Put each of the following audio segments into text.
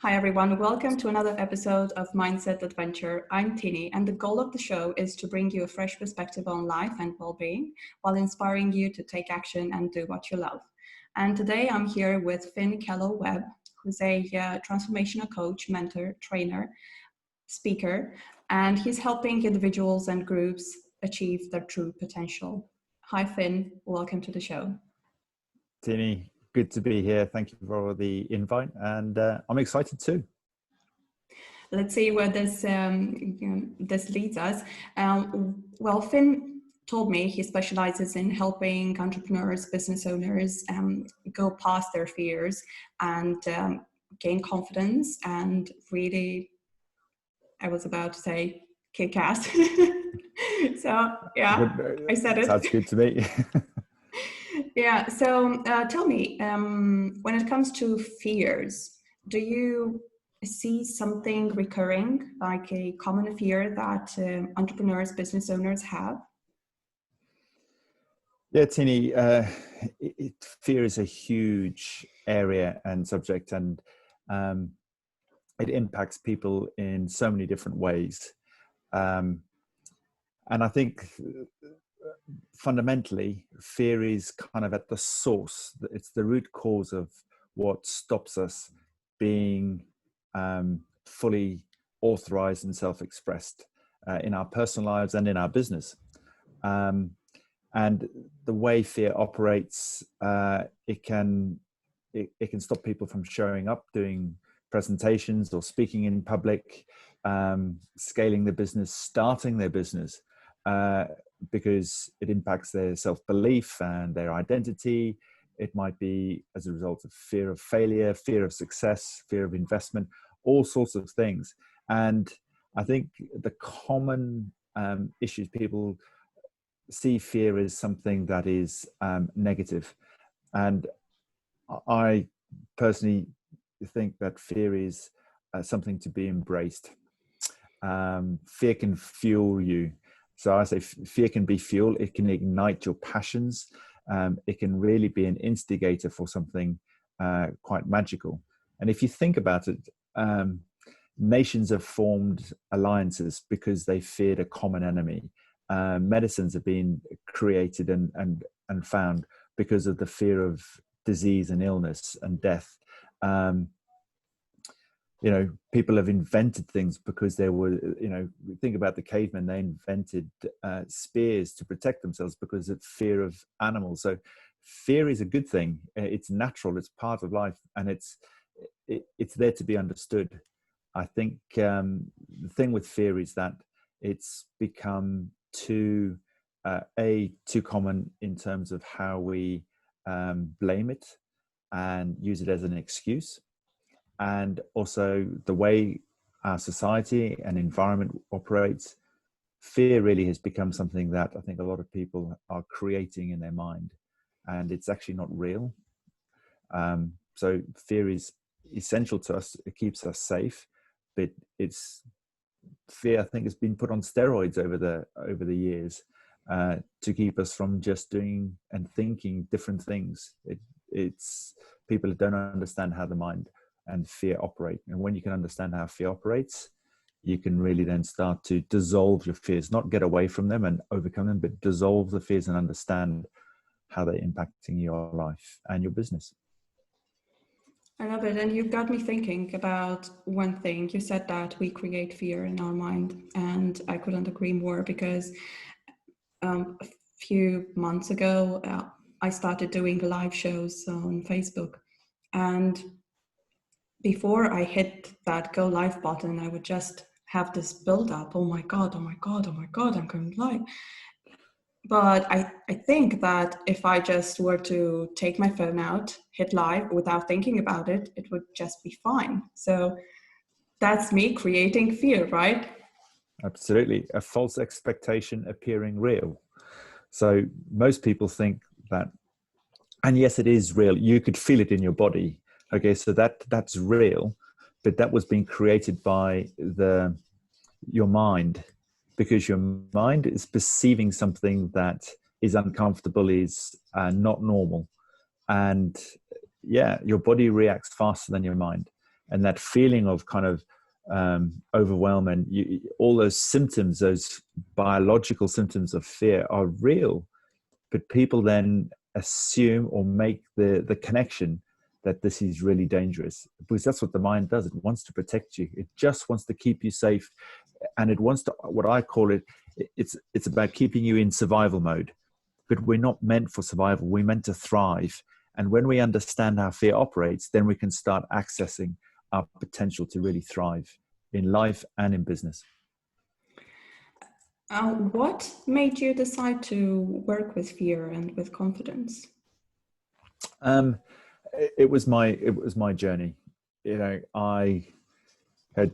Hi everyone, welcome to another episode of Mindset Adventure. I'm Tini, and the goal of the show is to bring you a fresh perspective on life and well-being while inspiring you to take action and do what you love. And today I'm here with Kellow-Webb, who's a transformational coach, mentor, trainer, speaker, and he's helping individuals and groups achieve their true potential. Hi Finn, welcome to the show. Tini, good to be here. Thank you for the invite, and I'm excited too. Let's see where this leads us. Well, Finn told me he specializes in helping entrepreneurs, business owners go past their fears and gain confidence and really, I was about to say, kick ass. So yeah, I said it. Sounds good to me. Yeah, so tell me, when it comes to fears, do you see something recurring, like a common fear that entrepreneurs, business owners have? Yeah, Tini, fear is a huge area and subject, and it impacts people in so many different ways. And I think fundamentally, fear is kind of at the source. It's the root cause of what stops us being fully authorized and self-expressed in our personal lives and in our business. And the way fear operates, it can stop people from showing up, doing presentations or speaking in public, scaling their business, starting their business, because it impacts their self-belief and their identity. It might be as a result of fear of failure, fear of success, fear of investment, all sorts of things. And I think the common issues, people see fear as something that is negative. And I personally think that fear is something to be embraced. Fear can fuel you. So I say fear can be fuel. It can ignite your passions. It can really be an instigator for something quite magical. And if you think about it, nations have formed alliances because they feared a common enemy. Medicines have been created and found because of the fear of disease and illness and death. People have invented things because there were, think about the cavemen, they invented spears to protect themselves because of fear of animals. So fear is a good thing. It's natural, it's part of life, and it's there to be understood. I think the thing with fear is that it's become too common in terms of how we blame it and use it as an excuse. And also the way our society and environment operates, fear really has become something that I think a lot of people are creating in their mind, and it's actually not real. So fear is essential to us. It keeps us safe, but fear, I think, has been put on steroids over the years to keep us from just doing and thinking different things. It's people don't understand how the mind and fear operate. And when you can understand how fear operates, you can really then start to dissolve your fears, not get away from them and overcome them, but dissolve the fears and understand how they're impacting your life and your business. I love it. And you've got me thinking about one thing. You said that we create fear in our mind, and I couldn't agree more, because a few months ago, I started doing live shows on Facebook, and before I hit that go live button, I would just have this build up. Oh my God, I'm going live. But I think that if I just were to take my phone out, hit live without thinking about it, it would just be fine. So that's me creating fear, right? Absolutely. A false expectation appearing real. So most people think that, and yes, it is real. You could feel it in your body. Okay, so that's real, but that was being created by your mind, because your mind is perceiving something that is uncomfortable, is not normal. And yeah, your body reacts faster than your mind. and that feeling of kind of overwhelm, and all those symptoms, those biological symptoms of fear are real, but people then assume or make the connection that this is really dangerous, because that's what the mind does. It wants to protect you. It just wants to keep you safe, and it wants to, what I call it, it's about keeping you in survival mode. But we're not meant for survival. We're meant to thrive. And when we understand how fear operates, then we can start accessing our potential to really thrive in life and in business. What made you decide to work with fear and with confidence? It was my journey. You know, I had,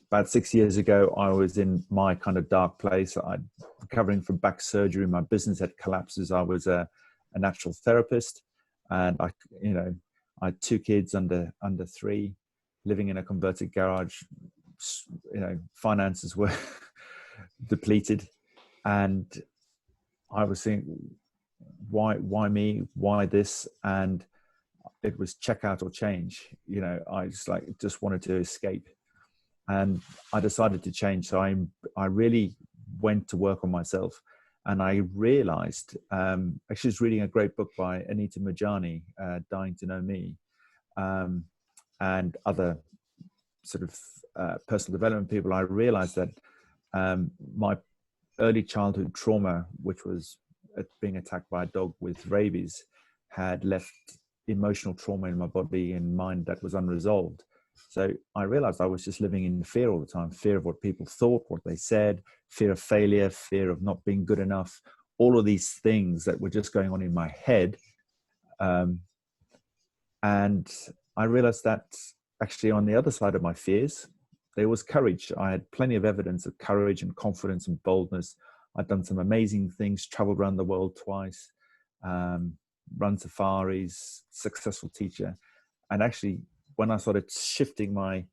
about 6 years ago, I was in my kind of dark place. I'd recovering from back surgery. My business had collapsed as I was a natural therapist, and I had 2 kids under 3, living in a converted garage. You know, finances were depleted, and I was thinking, why me? Why this? And it was check out or change. You know, I just wanted to escape, and I decided to change. So I really went to work on myself, and I realized, actually I was reading a great book by Anita, Dying to Know Me, and other sort of personal development people. I realized that my early childhood trauma, which was being attacked by a dog with rabies, had left emotional trauma in my body and mind that was unresolved. So I realized I was just living in fear all the time, fear of what people thought, what they said, fear of failure, fear of not being good enough, all of these things that were just going on in my head. And I realized that actually on the other side of my fears, there was courage. I had plenty of evidence of courage and confidence and boldness. I'd done some amazing things, traveled around the world twice, run safaris, successful teacher. And actually, when I started shifting my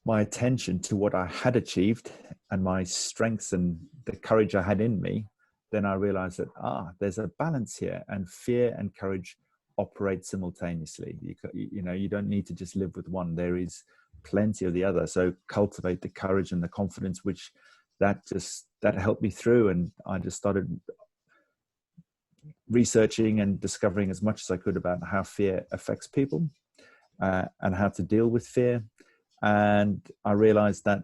attention to what I had achieved and my strengths and the courage I had in me, then I realized that, there's a balance here, and fear and courage operate simultaneously. You don't need to just live with one. There is plenty of the other. So cultivate the courage and the confidence, which that helped me through. And I just started researching and discovering as much as I could about how fear affects people, and how to deal with fear. And I realized that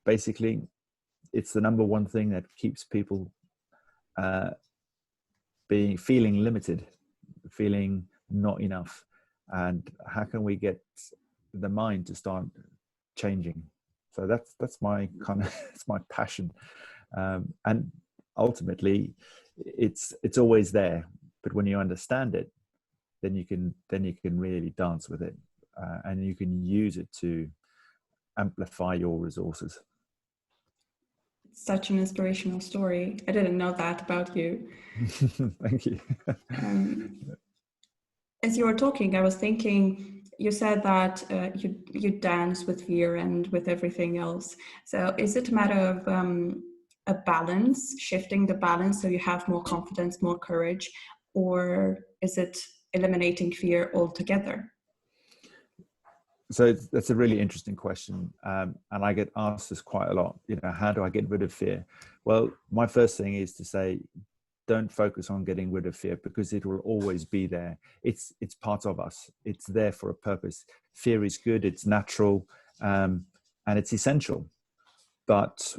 basically it's the number one thing that keeps people feeling limited, feeling not enough. And how can we get the mind to start changing? So that's my kind of it's my passion, and ultimately it's always there. But when you understand it, then you can really dance with it, and you can use it to amplify your resources. Such an inspirational story. I didn't know that about you. Thank you. As you were talking, I was thinking, you said that you dance with fear and with everything else. So is it a matter of a balance, shifting the balance so you have more confidence, more courage, or is it eliminating fear altogether? So that's a really interesting question, and I get asked this quite a lot. How do I get rid of fear? Well, my first thing is to say, don't focus on getting rid of fear, because it will always be there. It's part of us. It's there for a purpose. Fear is good. It's natural, and it's essential. But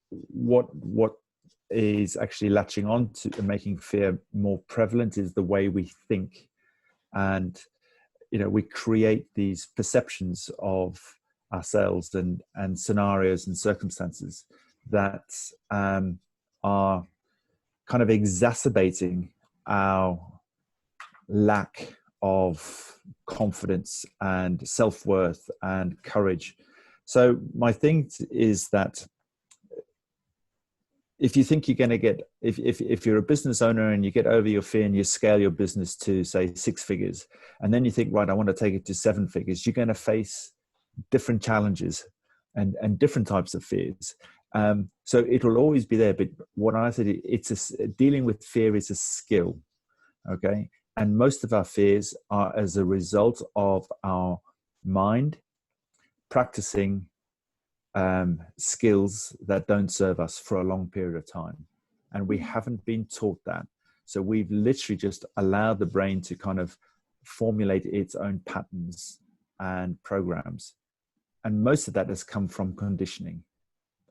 what is actually latching on to and making fear more prevalent is the way we think, and we create these perceptions of ourselves and scenarios and circumstances that are kind of exacerbating our lack of confidence and self-worth and courage. So my thing is that if you think you're going to get, if you're a business owner and you get over your fear and you scale your business to say 6 figures, and then you think, right, I want to take it to 7 figures, you're going to face different challenges and different types of fears. So it will always be there. But what I said, dealing with fear is a skill. Okay. And most of our fears are as a result of our mind practicing skills that don't serve us for a long period of time. And we haven't been taught that. So we've literally just allowed the brain to kind of formulate its own patterns and programs. And most of that has come from conditioning.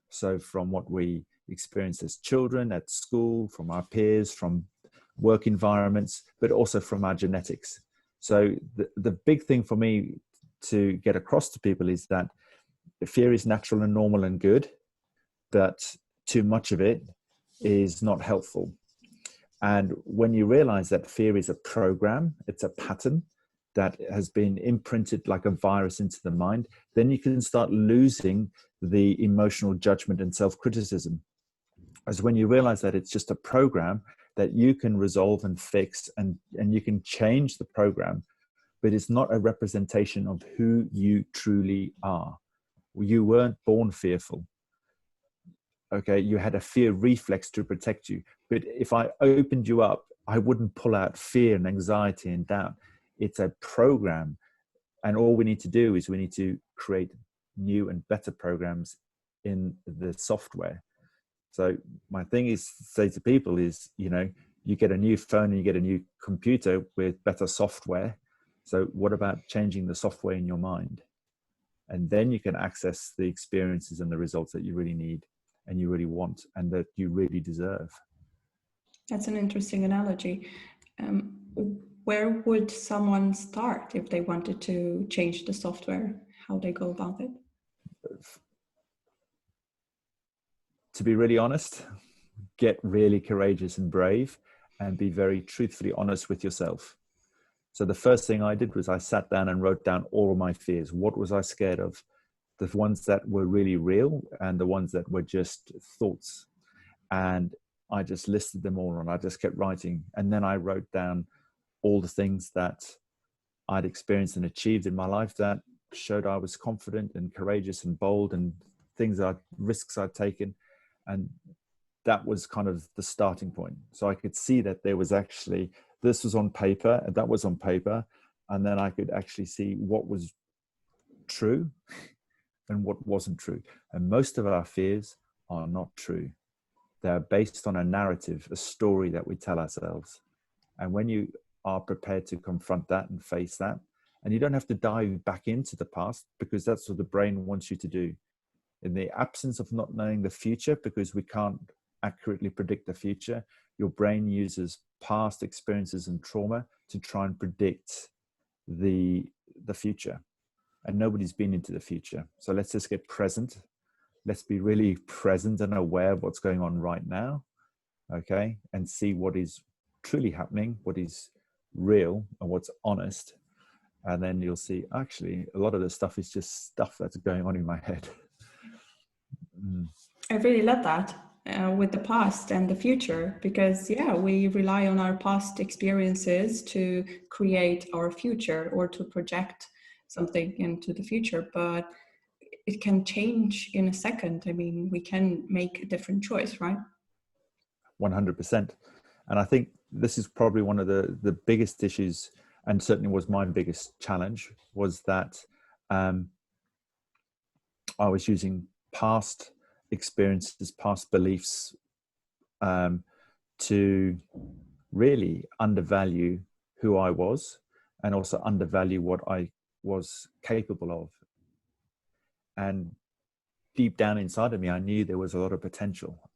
So from what we experienced as children at school, from our peers, from work environments, but also from our genetics. So the big thing for me to get across to people is that fear is natural and normal and good, but too much of it is not helpful. And when you realize that fear is a program, it's a pattern that has been imprinted like a virus into the mind, then you can start losing the emotional judgment and self-criticism. As when you realize that it's just a program that you can resolve and fix, and you can change the program, but it's not a representation of who you truly are. You weren't born fearful. Okay, you had a fear reflex to protect you. But if I opened you up, I wouldn't pull out fear and anxiety and doubt. It's a program. And all we need to do is we need to create new and better programs in the software. So my thing is to say to people is, you know, you get a new phone and you get a new computer with better software. So what about changing the software in your mind? And then you can access the experiences and the results that you really need and you really want and that you really deserve. That's an interesting analogy. Where would someone start if they wanted to change the software? How they go about it? To be really honest, get really courageous and brave and be very truthfully honest with yourself. So the first thing I did was I sat down and wrote down all of my fears. What was I scared of? The ones that were really real and the ones that were just thoughts. And I just listed them all and I just kept writing. And then I wrote down all the things that I'd experienced and achieved in my life that showed I was confident and courageous and bold, and risks I'd taken. And that was kind of the starting point. So I could see that there was actually, this was on paper and that was on paper. And then I could actually see what was true and what wasn't true. And most of our fears are not true. They're based on a narrative, a story that we tell ourselves. And when you are prepared to confront that and face that, and you don't have to dive back into the past because that's what the brain wants you to do. In the absence of not knowing the future, because we can't accurately predict the future, your brain uses past experiences and trauma to try and predict the future. And nobody's been into the future. So let's just get present. Let's be really present and aware of what's going on right now, okay? And see what is truly happening, what is real and what's honest. And then you'll see, actually, a lot of this stuff is just stuff that's going on in my head. I really love that with the past and the future, because we rely on our past experiences to create our future or to project something into the future, but it can change in a second. I mean, we can make a different choice, right? 100%. And I think this is probably one of the biggest issues, and certainly was my biggest challenge, was that I was using past experiences, past beliefs to really undervalue who I was and also undervalue what I was capable of. And deep down inside of me, I knew there was a lot of potential.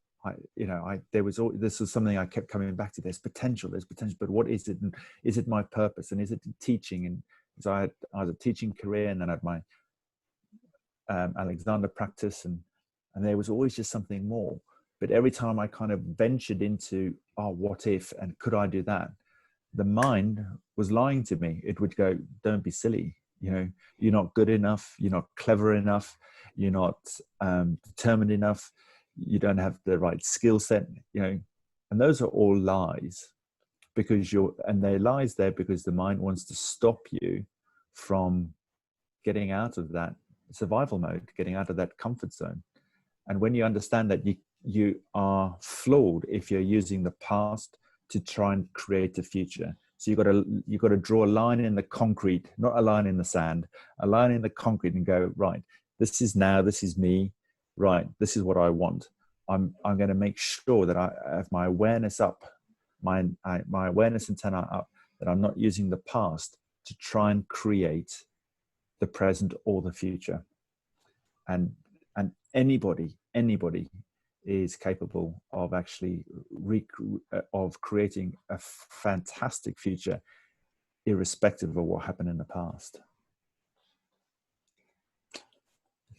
This was something I kept coming back to. There's potential, but what is it? And is it my purpose? And is it teaching? And so I had a teaching career, and then I had my Alexander practice, and there was always just something more. But every time I kind of ventured into, what if, and could I do that? The mind was lying to me. It would go, don't be silly. You're not good enough. You're not clever enough. You're not determined enough. You don't have the right skill set, and those are all lies, and they're lies there because the mind wants to stop you from getting out of that survival mode, getting out of that comfort zone. And when you understand that you are flawed if you're using the past to try and create the future, So you've got to draw a line in the concrete, not a line in the sand, a line in the concrete, and go, right, this is now, this is me, right, this is what I want. I'm going to make sure that I have my awareness up, my awareness antenna up, that I'm not using the past to try and create the present or the future. And anybody is capable of actually of creating a fantastic future, irrespective of what happened in the past.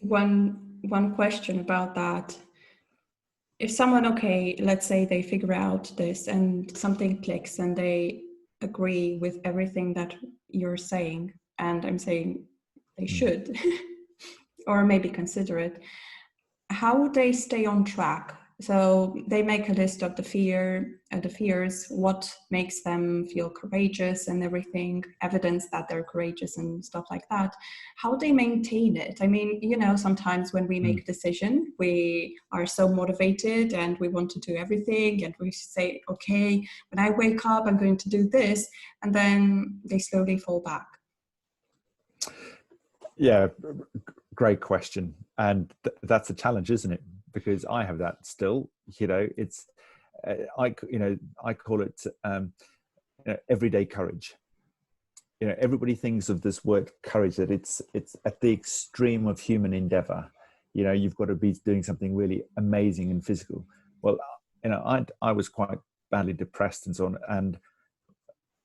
One question about that. If someone, okay, let's say they figure out this and something clicks and they agree with everything that you're saying, and I'm saying they should, or maybe consider it, how would they stay on track? So they make a list of the fears, what makes them feel courageous and everything, evidence that they're courageous and stuff like that. How they maintain it? I mean, you know, sometimes when we make a decision, we are so motivated and we want to do everything, and we say, okay, when I wake up, I'm going to do this, and then they slowly fall back. Yeah, great question. And that's a challenge, isn't it? Because I have that still, you know, it's, I call it everyday courage. You know, everybody thinks of this word courage, that it's at the extreme of human endeavor. You know, you've got to be doing something really amazing and physical. Well, you know, I was quite badly depressed and so on. And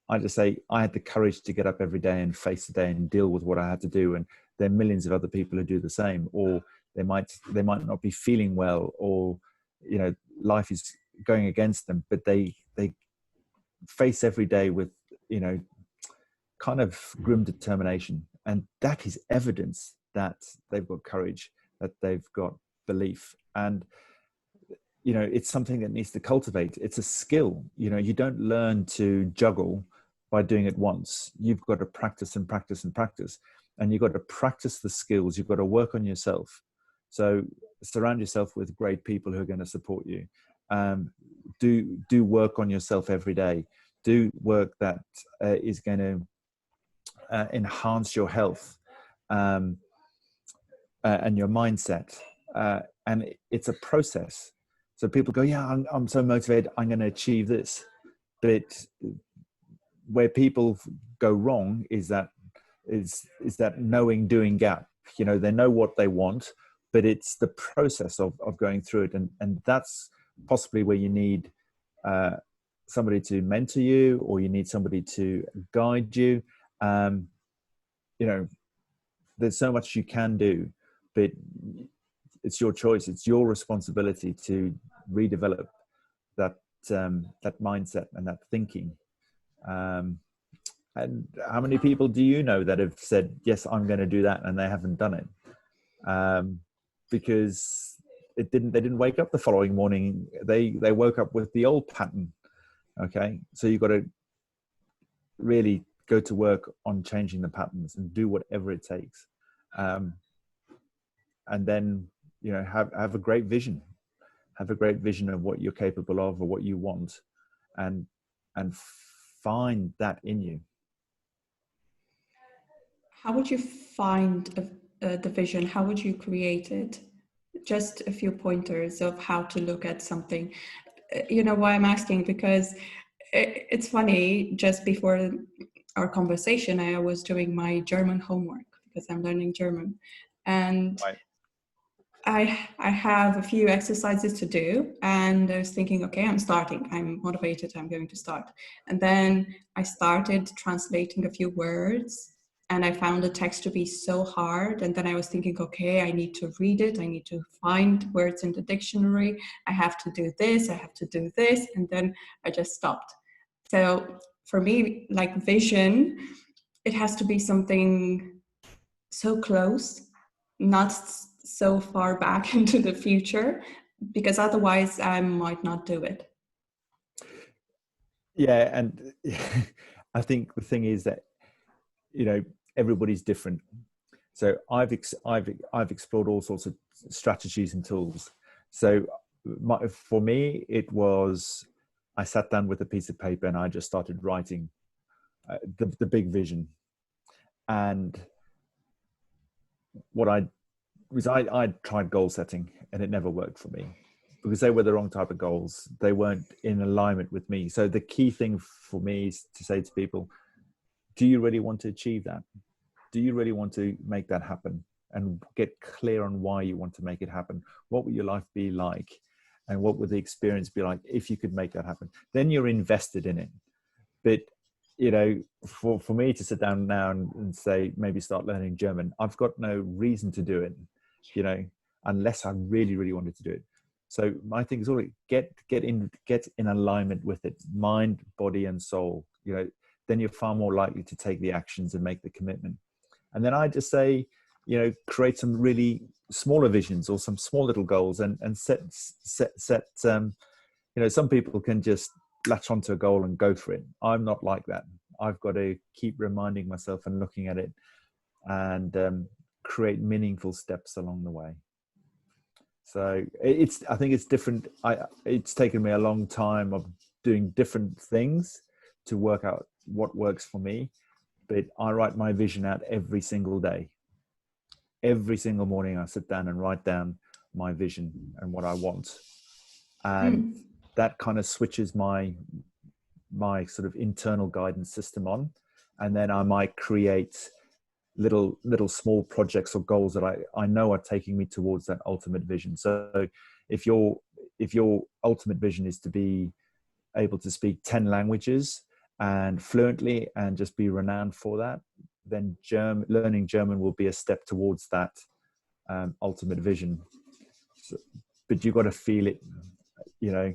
I just say, I had the courage to get up every day and face the day and deal with what I had to do. And there are millions of other people who do the same, or they might not be feeling well, or, you know, life is going against them, but they face every day with, you know, kind of grim determination. And that is evidence that they've got courage, that they've got belief. And, you know, it's something that needs to cultivate. It's a skill. You know, you don't learn to juggle by doing it once. You've got to practice and practice and practice. And you've got to practice the skills. You've got to work on yourself. So surround yourself with great people who are going to support you. Do work on yourself every day. Do work that is going to enhance your health and your mindset. And it's a process. So people go, yeah, I'm so motivated, I'm going to achieve this. But where people go wrong is that knowing doing gap. You know, they know what they want, but it's the process of going through it. And that's possibly where you need somebody to mentor you, or you need somebody to guide you. You know, there's so much you can do, but it's your choice. It's your responsibility to redevelop that mindset and that thinking. And how many people do you know that have said, yes, I'm going to do that, and they haven't done it? Because they didn't wake up the following morning. They woke up with the old pattern. Okay. So you've got to really go to work on changing the patterns and do whatever it takes. And then, you know, have a great vision. Have a great vision of what you're capable of, or what you want, and find that in you. How would you find the vision? How would you create it? Just a few pointers of how to look at something. You know why I'm asking? Because it's funny, just before our conversation, I was doing my German homework because I'm learning German. And Right. I have a few exercises to do, and I was thinking, okay, I'm motivated, I'm going to start. And then I started translating a few words, and I found the text to be so hard. And then I was thinking, okay, I need to read it, I need to find words in the dictionary, I have to do this, I have to do this, and then I just stopped. So for me, like vision, it has to be something so close, not so far back into the future, because otherwise I might not do it. Yeah, and I think the thing is that, you know, everybody's different. So I've explored all sorts of strategies and tools. So for me, it was, I sat down with a piece of paper and I just started writing. the big vision. And what I was, I tried goal setting and it never worked for me because they were the wrong type of goals. They weren't in alignment with me. So the key thing for me is to say to people, do you really want to achieve that? Do you really want to make that happen? And get clear on why you want to make it happen. What would your life be like? And what would the experience be like if you could make that happen? Then you're invested in it. But, you know, for me to sit down now and say, maybe start learning German, I've got no reason to do it, you know, unless I really, really wanted to do it. So my thing is always get in alignment with it, mind, body, and soul, you know, then you're far more likely to take the actions and make the commitment. And then I just say, you know, create some really smaller visions or some small little goals and set you know, some people can just latch onto a goal and go for it. I'm not like that. I've got to keep reminding myself and looking at it and create meaningful steps along the way. So I think it's different. It's taken me a long time of doing different things to work out what works for me. But I write my vision out every single day. Every single morning I sit down and write down my vision and what I want. And that kind of switches my sort of internal guidance system on. And then I might create little small projects or goals that I know are taking me towards that ultimate vision. So if your ultimate vision is to be able to speak 10 languages and fluently and just be renowned for that, then learning German will be a step towards that ultimate vision. So, but you've got to feel it. You know,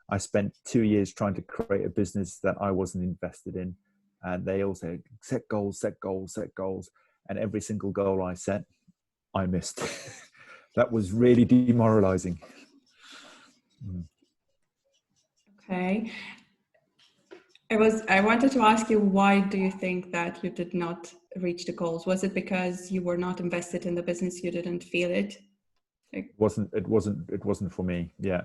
I spent 2 years trying to create a business that I wasn't invested in. And they all said, set goals, set goals, set goals. And every single goal I set, I missed. That was really demoralizing. Okay. I wanted to ask you, why do you think that you did not reach the goals? Was it because you were not invested in the business, you didn't feel it? It wasn't for me. Yeah.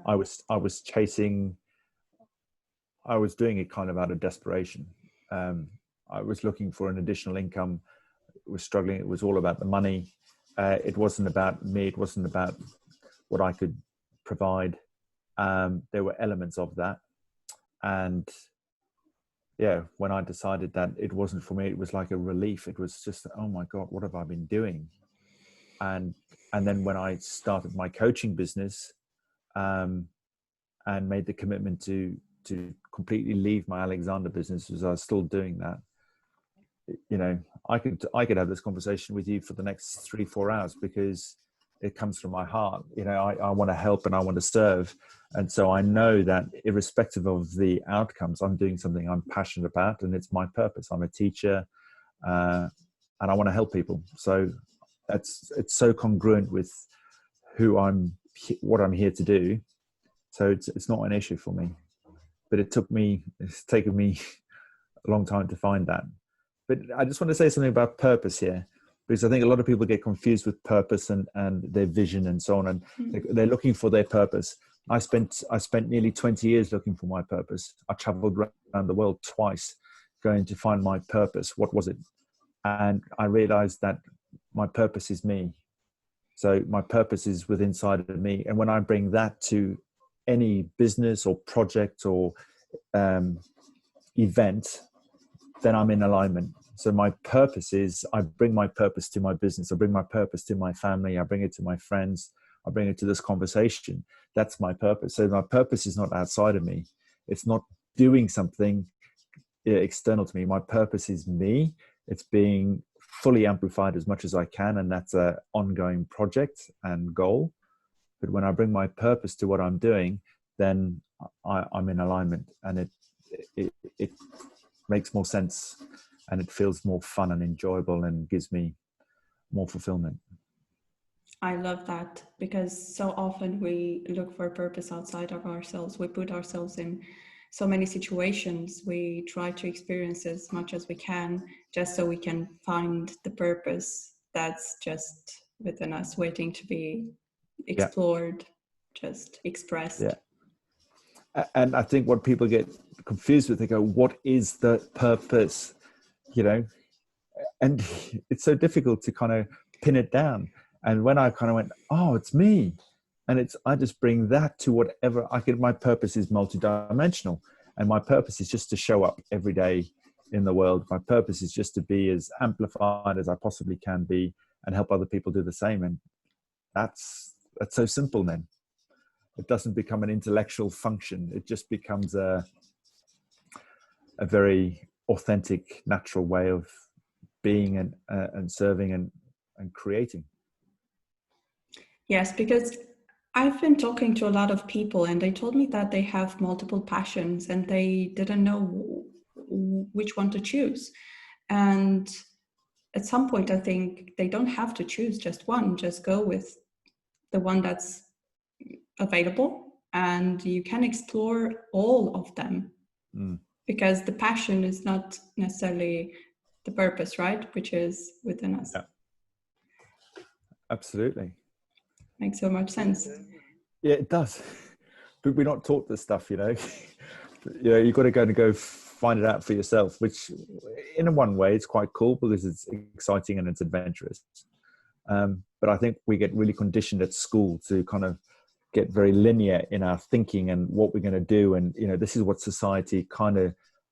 I was chasing, I was doing it kind of out of desperation. I was looking for an additional income, was struggling. It was all about the money. It wasn't about me. It wasn't about what I could provide. There were elements of that. And yeah, when I decided that it wasn't for me, it was like a relief. It was just, oh my God, what have I been doing? And then when I started my coaching business and made the commitment to completely leave my Alexander business, as I was still doing that, you know, I could have this conversation with you for the next 3-4 hours because it comes from my heart. You know, I want to help and I want to serve. And so I know that irrespective of the outcomes, I'm doing something I'm passionate about and it's my purpose. I'm a teacher and I want to help people. So it's so congruent with what I'm here to do. So it's not an issue for me, but it's taken me a long time to find that. But I just want to say something about purpose here, because I think a lot of people get confused with purpose and their vision and so on. And they're looking for their purpose. I spent nearly 20 years looking for my purpose. I traveled around the world twice going to find my purpose. What was it? And I realized that my purpose is me. So my purpose is within inside of me. And when I bring that to any business or project or event, then I'm in alignment. So my purpose is, I bring my purpose to my business. I bring my purpose to my family. I bring it to my friends. I bring it to this conversation. That's my purpose. So my purpose is not outside of me. It's not doing something external to me. My purpose is me. It's being fully amplified as much as I can. And that's an ongoing project and goal. But when I bring my purpose to what I'm doing, then I'm in alignment, and it makes more sense, and it feels more fun and enjoyable and gives me more fulfillment. I love that, because so often we look for a purpose outside of ourselves. We put ourselves in so many situations. We try to experience as much as we can just so we can find the purpose that's just within us, waiting to be explored, just expressed. Yeah. And I think what people get confused with, they go, what is the purpose? You know, and it's so difficult to kind of pin it down. And when I kind of went, oh, it's me. And I just bring that to whatever I could. My purpose is multidimensional. And my purpose is just to show up every day in the world. My purpose is just to be as amplified as I possibly can be and help other people do the same. And that's so simple then. It doesn't become an intellectual function. It just becomes a very authentic, natural way of being and serving and creating. Yes, because I've been talking to a lot of people and they told me that they have multiple passions and they didn't know which one to choose. And at some point, I think they don't have to choose just one, just go with the one that's available and you can explore all of them. Because the passion is not necessarily the purpose, right? Which is within us. Yeah. Absolutely. Makes so much sense. Yeah, it does. But we're not taught this stuff, you know. You've got to go find it out for yourself, which in one way it's quite cool because it's exciting and it's adventurous. But I think we get really conditioned at school to kind of get very linear in our thinking and what we're going to do. And, this is what society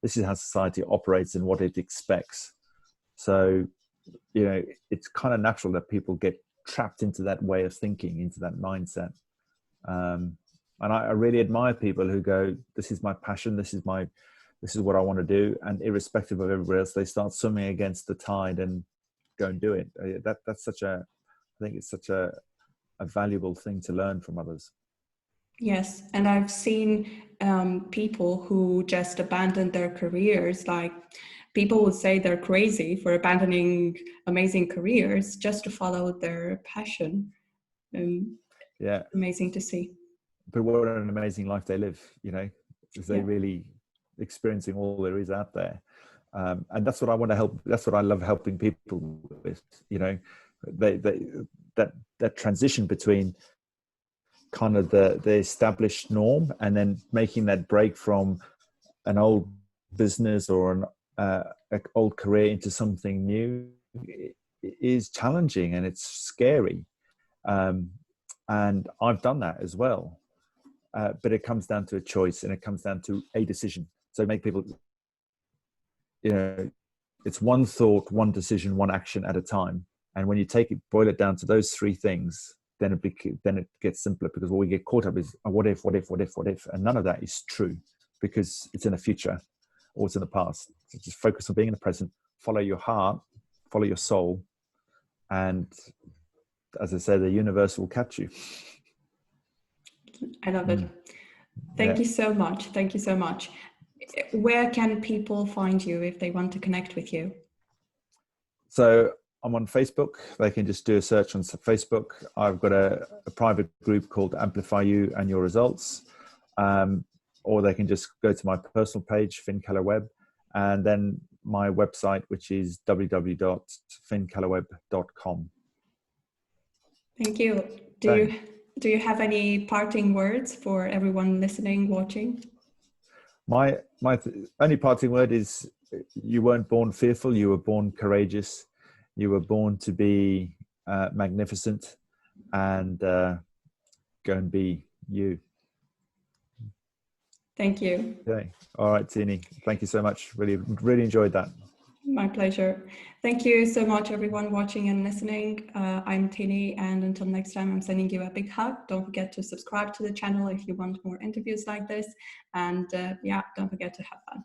this is how society operates and what it expects. So, it's kind of natural that people get trapped into that way of thinking, into that mindset. And I really admire people who go, this is my passion. This is what I want to do. And irrespective of everybody else, they start swimming against the tide and go and do it. I think it's such a valuable thing to learn from others. Yes, and I've seen people who just abandoned their careers. Like people would say they're crazy for abandoning amazing careers just to follow their passion. Yeah, amazing to see. But what an amazing life they live, because they're really experiencing all there is out there. And that's what I want to help. That's what I love helping people with, that transition between kind of the established norm and then making that break from an old business or an old career into something new is challenging and it's scary. And I've done that as well. But it comes down to a choice and it comes down to a decision. So make people, it's one thought, one decision, one action at a time. And when you boil it down to those three things, then it gets simpler, because what we get caught up is what if, and none of that is true because it's in the future or it's in the past. So just focus on being in the present, follow your heart, follow your soul. And as I say, the universe will catch you. I love it. Thank you so much. Thank you so much. Where can people find you if they want to connect with you? So I'm on Facebook. They can just do a search on Facebook. I've got a private group called Amplify You and Your Results. Or they can just go to my personal page, Kellow-Webb, and then my website, which is www.kellow-webb.com. Thank you. Do you have any parting words for everyone listening, watching? My only parting word is, you weren't born fearful. You were born courageous. You were born to be magnificent, and go and be you. Thank you. Okay. All right, Tini. Thank you so much. Really, really enjoyed that. My pleasure. Thank you so much, everyone watching and listening. I'm Tini, and until next time, I'm sending you a big hug. Don't forget to subscribe to the channel if you want more interviews like this. And don't forget to have fun.